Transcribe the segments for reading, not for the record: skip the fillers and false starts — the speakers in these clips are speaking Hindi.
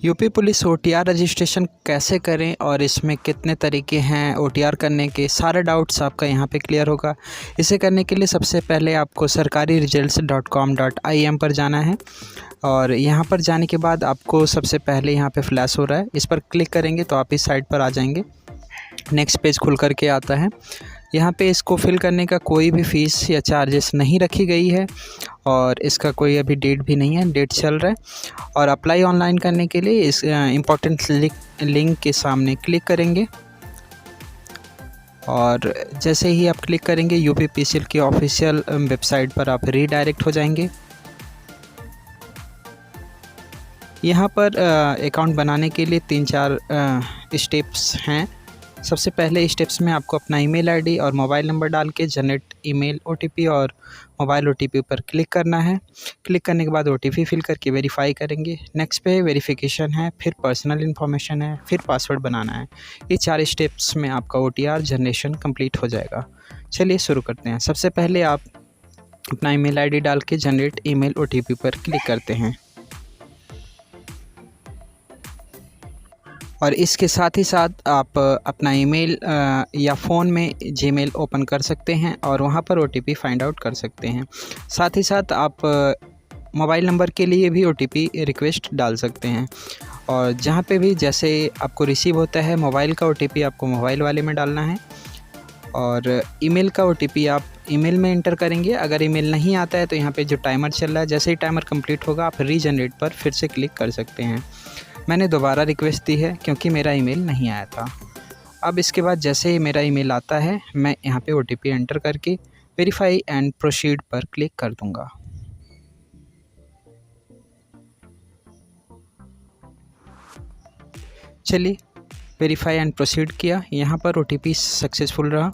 यूपी पुलिस ओटीआर रजिस्ट्रेशन कैसे करें और इसमें कितने तरीके हैं ओटीआर करने के, सारे डाउट्स आपका यहाँ पे क्लियर होगा। इसे करने के लिए सबसे पहले आपको sarkariresults.com.in पर जाना है और यहाँ पर जाने के बाद आपको सबसे पहले यहाँ पे फ्लैश हो रहा है, इस पर क्लिक करेंगे तो आप इस साइट पर आ जाएंगे। नेक्स्ट पेज खुल कर के आता है। यहाँ पे इसको फिल करने का कोई भी फ़ीस या चार्जेस नहीं रखी गई है और इसका कोई अभी डेट भी नहीं है, डेट चल रहा है। और अप्लाई ऑनलाइन करने के लिए इस इम्पोर्टेंट लिंक के सामने क्लिक करेंगे और जैसे ही आप क्लिक करेंगे यूपीपीसीएल की ऑफिशियल वेबसाइट पर आप रीडायरेक्ट हो जाएंगे। यहाँ पर अकाउंट बनाने के लिए 3-4 स्टेप्स हैं। सबसे पहले स्टेप्स में आपको अपना ईमेल आईडी और मोबाइल नंबर डाल के जनरेट ईमेल ओटीपी और मोबाइल ओटीपी पर क्लिक करना है। क्लिक करने के बाद ओटीपी फिल करके वेरीफाई करेंगे। नेक्स्ट पे वेरिफिकेशन है, फिर पर्सनल इन्फॉर्मेशन है, फिर पासवर्ड बनाना है। ये 4 स्टेप्स में आपका ओटीआर जनरेशन कंप्लीट हो जाएगा। चलिए शुरू करते हैं। सबसे पहले आप अपना ईमेल आईडी डाल के जनरेट ईमेल ओटीपी पर क्लिक करते हैं और इसके साथ ही साथ आप अपना ईमेल या फ़ोन में जीमेल ओपन कर सकते हैं और वहां पर ओटीपी फाइंड आउट कर सकते हैं। साथ ही साथ आप मोबाइल नंबर के लिए भी ओटीपी रिक्वेस्ट डाल सकते हैं और जहां पे भी जैसे आपको रिसीव होता है मोबाइल का ओटीपी आपको मोबाइल वाले में डालना है और ईमेल का ओटीपी आप ईमेल में इंटर करेंगे। अगर ईमेल नहीं आता है तो यहाँ पे जो टाइमर चल रहा है, जैसे ही टाइमर कंप्लीट होगा आप रीजनरेट पर फिर से क्लिक कर सकते हैं। मैंने दोबारा रिक्वेस्ट दी है क्योंकि मेरा ईमेल नहीं आया था। अब इसके बाद जैसे ही मेरा ईमेल आता है मैं यहाँ पे ओटीपी एंटर करके वेरीफाई एंड प्रोसीड पर क्लिक कर दूँगा। चलिए वेरीफाई एंड प्रोसीड किया, यहाँ पर ओटीपी सक्सेसफुल रहा।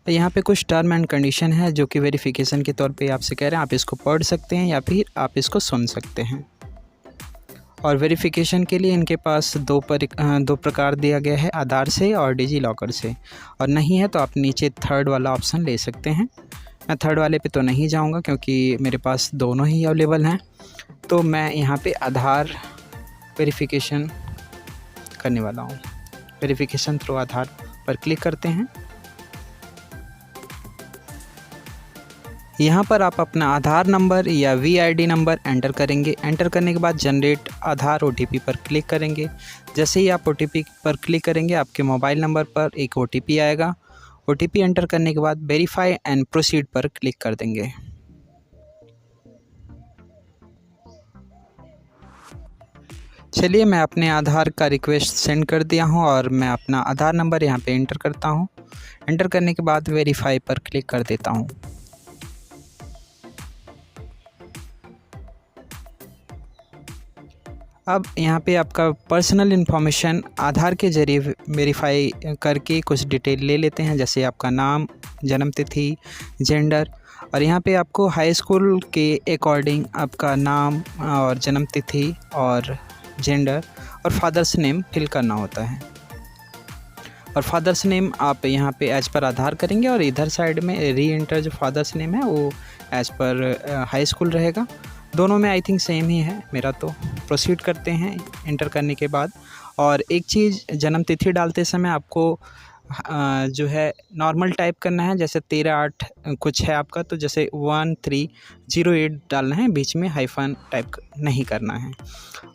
यहाँ पे कुछ टर्म एंड कंडीशन है जो कि वेरिफिकेशन के तौर पे आपसे कह रहे हैं, आप इसको पढ़ सकते हैं या फिर आप इसको सुन सकते हैं। और वेरिफिकेशन के लिए इनके पास दो प्रकार दिया गया है, आधार से और डिजी लॉकर से। और नहीं है तो आप नीचे थर्ड वाला ऑप्शन ले सकते हैं। मैं थर्ड वाले पे तो नहीं जाऊंगा क्योंकि मेरे पास दोनों ही अवेलेबल हैं, तो मैं यहाँ पे आधार वेरिफिकेशन करने वाला हूँ। वेरिफिकेशन थ्रू आधार पर क्लिक करते हैं। यहाँ पर आप अपना आधार नंबर या वीआईडी नंबर एंटर करेंगे। एंटर करने के बाद जनरेट आधार ओटीपी पर क्लिक करेंगे। जैसे ही आप ओटीपी पर क्लिक करेंगे आपके मोबाइल नंबर पर एक ओटीपी आएगा। ओटीपी एंटर करने के बाद वेरीफाई एंड प्रोसीड पर क्लिक कर देंगे। चलिए मैं अपने आधार का रिक्वेस्ट सेंड कर दिया हूँ और मैं अपना आधार नंबर यहाँ पे एंटर करता हूँ। एंटर करने के बाद वेरीफाई पर क्लिक कर देता हूँ। अब यहाँ पे आपका पर्सनल इन्फॉर्मेशन आधार के ज़रिए वेरीफाई करके कुछ डिटेल ले लेते हैं, जैसे आपका नाम, जन्म तिथि, जेंडर। और यहाँ पे आपको हाई स्कूल के अकॉर्डिंग आपका नाम और जन्म तिथि और जेंडर और फादर्स नेम फिल करना होता है। और फादर्स नेम आप यहाँ पे एज पर आधार करेंगे और इधर साइड में री एंटर जो फादर्स नेम है वो एज पर हाई स्कूल रहेगा। दोनों में आई थिंक सेम ही है मेरा। तो प्रोसीड करते हैं इंटर करने के बाद। और एक चीज़, जन्म तिथि डालते समय आपको जो है नॉर्मल टाइप करना है, जैसे 13/8 कुछ है आपका, तो जैसे 1308 डालना है, बीच में हाइफन टाइप नहीं करना है।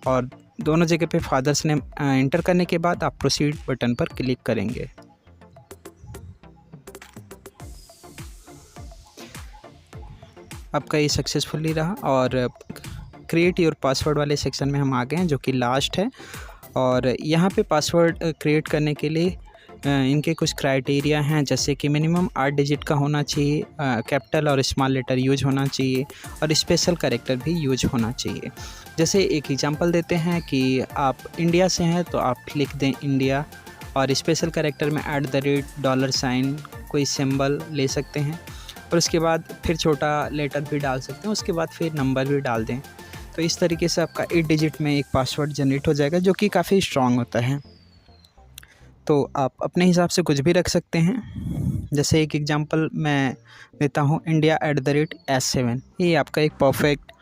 और दोनों जगह पे फादर्स नेम इंटर करने के बाद आप प्रोसीड बटन पर क्लिक करेंगे। आपका ये सक्सेसफुली रहा और क्रिएट योर पासवर्ड वाले सेक्शन में हम आ गए हैं, जो कि लास्ट है। और यहाँ पे पासवर्ड क्रिएट करने के लिए इनके कुछ क्राइटेरिया हैं, जैसे कि मिनिमम 8 डिजिट का होना चाहिए, कैपिटल और स्मॉल लेटर यूज होना चाहिए और स्पेशल कैरेक्टर भी यूज होना चाहिए। जैसे एक एग्जांपल देते हैं कि आप इंडिया से हैं तो आप लिख दें इंडिया और स्पेशल कैरेक्टर में $, कोई सिंबल ले सकते हैं और उसके बाद फिर छोटा लेटर भी डाल सकते हैं, उसके बाद फिर नंबर भी डाल दें। तो इस तरीके से आपका 8 डिजिट में एक पासवर्ड जनरेट हो जाएगा, जो कि काफ़ी स्ट्रॉन्ग होता है। तो आप अपने हिसाब से कुछ भी रख सकते हैं। जैसे एक एग्जांपल मैं देता हूँ, India@S7, ये आपका एक परफेक्ट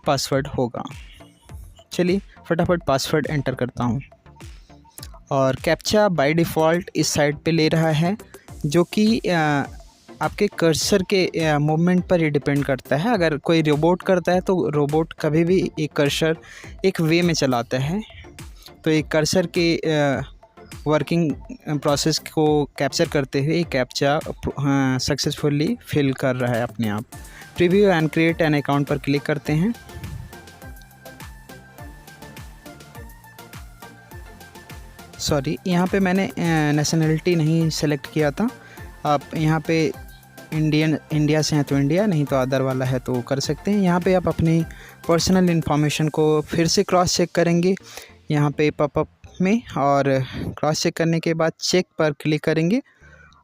पासवर्ड होगा। चलिए फटाफट पासवर्ड एंटर करता हूँ। और कैप्चा बाय डिफ़ॉल्ट इस साइड पे ले रहा है, जो कि आपके कर्सर के मूवमेंट पर ही डिपेंड करता है। अगर कोई रोबोट करता है तो रोबोट कभी भी एक कर्सर एक वे में चलाता है, तो एक कर्सर के वर्किंग प्रोसेस को कैप्चर करते हुए कैप्चा सक्सेसफुली फिल कर रहा है अपने आप। Preview and create an account पर क्लिक करते हैं। सॉरी, यहाँ पे मैंने नेशनलिटी नहीं सेलेक्ट किया था। आप यहाँ पे इंडिया से हैं तो इंडिया, नहीं तो अदर वाला है तो कर सकते हैं। यहाँ पे आप अपनी पर्सनल इन्फॉर्मेशन को फिर से क्रॉस चेक करेंगे यहाँ पे पॉपअप में, और क्रॉस चेक करने के बाद चेक पर क्लिक करेंगे।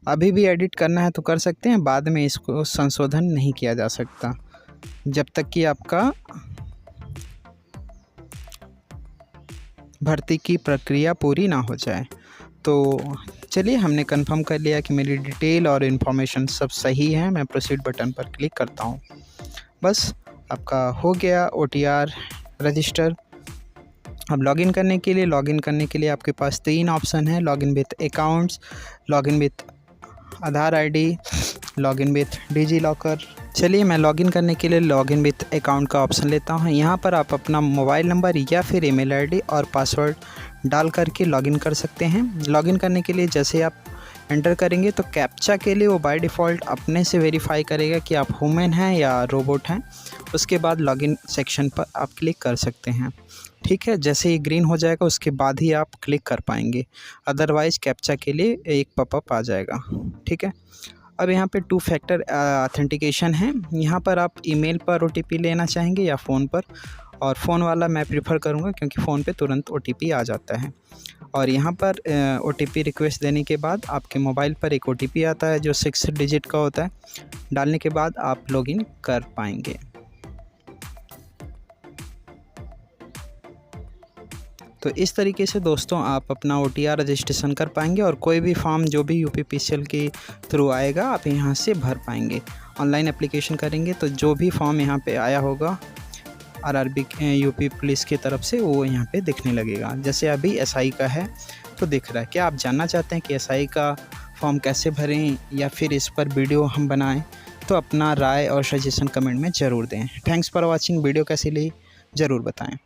अभी भी एडिट करना है तो कर सकते हैं, बाद में इसको संशोधन नहीं किया जा सकता जब तक कि आपका भर्ती की प्रक्रिया पूरी ना हो जाए। तो चलिए, हमने कंफर्म कर लिया कि मेरी डिटेल और इन्फॉर्मेशन सब सही है। मैं प्रोसीड बटन पर क्लिक करता हूँ। बस आपका हो गया OTR रजिस्टर। अब लॉगिन करने के लिए आपके पास 3 ऑप्शन है: login with accounts, login with Aadhaar ID, login with digi locker. चलिए, मैं लॉगिन करने के लिए लॉगिन विथ अकाउंट का ऑप्शन लेता हूँ। यहाँ पर आप अपना मोबाइल नंबर या फिर ईमेल ID और पासवर्ड डाल करके लॉगिन कर सकते हैं। लॉगिन करने के लिए जैसे आप एंटर करेंगे तो कैप्चा के लिए वो बाय डिफ़ॉल्ट अपने से वेरीफाई करेगा कि आप ह्यूमन हैं या रोबोट हैं। उसके बाद लॉगिन सेक्शन पर आप क्लिक कर सकते हैं। ठीक है, जैसे ही ग्रीन हो जाएगा उसके बाद ही आप क्लिक कर पाएंगे, अदरवाइज़ कैप्चा के लिए एक पॉपअप आ जाएगा। ठीक है, अब यहाँ पे 2 फैक्टर ऑथेंटिकेशन है। यहाँ पर आप ईमेल पर OTP लेना चाहेंगे या फ़ोन पर, और फ़ोन वाला मैं प्रेफर करूँगा क्योंकि फ़ोन पे तुरंत OTP आ जाता है। और यहाँ पर OTP रिक्वेस्ट देने के बाद आपके मोबाइल पर एक OTP आता है जो 6 डिजिट का होता है। डालने के बाद आप लॉगिन कर पाएंगे। तो इस तरीके से दोस्तों आप अपना OTR रजिस्ट्रेशन कर पाएंगे, और कोई भी फॉर्म जो भी UPPCL के थ्रू आएगा आप यहाँ से भर पाएंगे। ऑनलाइन एप्लीकेशन करेंगे तो जो भी फॉर्म यहाँ पे आया होगा RRB UP पुलिस की तरफ से, वो यहाँ पे दिखने लगेगा। जैसे अभी SI का है तो दिख रहा है। क्या आप जानना चाहते हैं कि SI का फॉर्म कैसे भरें या फिर इस पर वीडियो हम बनाएं? तो अपना राय और सजेशन कमेंट में ज़रूर दें। Thanks for watching. वीडियो कैसी लगी ज़रूर बताएं।